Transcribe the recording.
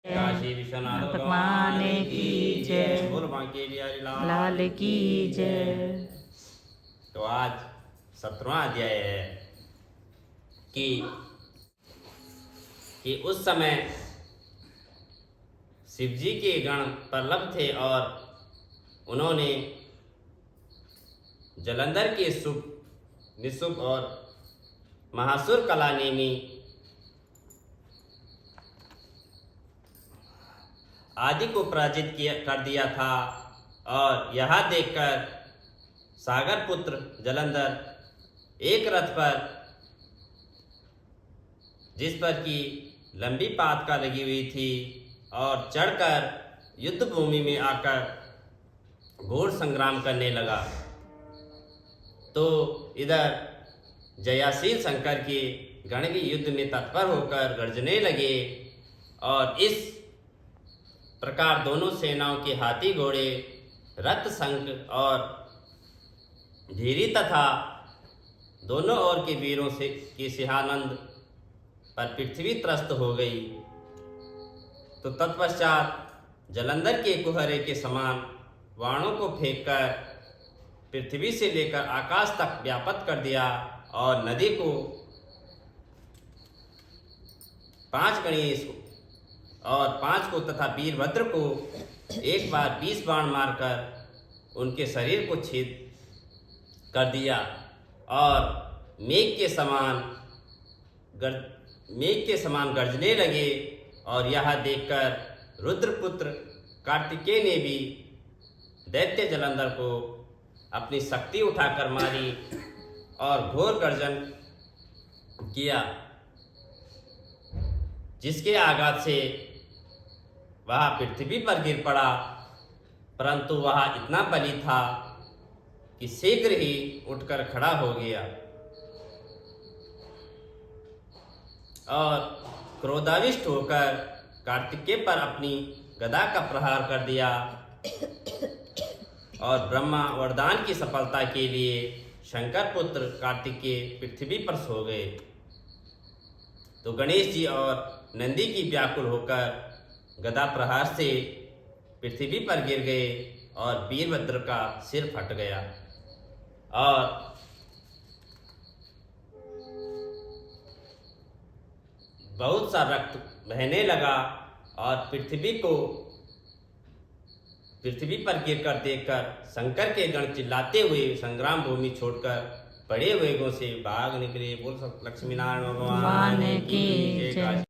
काशी विश्वनाथ भगवान की जय। बोल बांके बिहारी लाल की जय। तो आज 17वां अध्याय है कि उस समय शिवजी के गण प्रलभ थे और उन्होंने जलंधर के शुभ निशुभ और महासुर कला नेमी आदि को पराजित कर दिया था। और यह देखकर सागर पुत्र जलंधर एक रथ पर, जिस पर की लंबी पातका लगी हुई थी, और चढ़कर युद्ध भूमि में आकर घोर संग्राम करने लगा। तो इधर जयाशील शंकर के गण भी युद्ध में तत्पर होकर गर्जने लगे। और इस प्रकार दोनों सेनाओं के हाथी घोड़े, रथ, शंख और भीरी तथा दोनों ओर के वीरों से के सिंहानंद पर पृथ्वी त्रस्त हो गई। तो तत्पश्चात जलंधर के कुहरे के समान बाणों को फेंककर पृथ्वी से लेकर आकाश तक व्याप्त कर दिया। और नदी को 5 गणेश और 5 को तथा वीरभद्र को एक बार 20 बाण मारकर उनके शरीर को छेद कर दिया। और मेघ के समान गरजने लगे। और यह देखकर रुद्रपुत्र कार्तिकेय ने भी दैत्य जलंधर को अपनी शक्ति उठाकर मारी और घोर गर्जन किया, जिसके आघात से वह पृथ्वी पर गिर पड़ा। परंतु वह इतना बली था कि शीघ्र ही उठकर खड़ा हो गया और क्रोधाविष्ट होकर कार्तिकेय पर अपनी गदा का प्रहार कर दिया। और ब्रह्मा वरदान की सफलता के लिए शंकर पुत्र कार्तिकेय पृथ्वी पर सो गए। तो गणेश जी और नंदी की व्याकुल होकर गदा प्रहार से पृथ्वी पर गिर गए और वीरभद्र का सिर फट गया। और बहुत सा रक्त बहने लगा। और पृथ्वी पर गिरकर देखकर शंकर के गण चिल्लाते हुए संग्राम भूमि छोड़कर बड़े वेगों से भाग निकले। बोल लक्ष्मी नारायण भगवान की जय।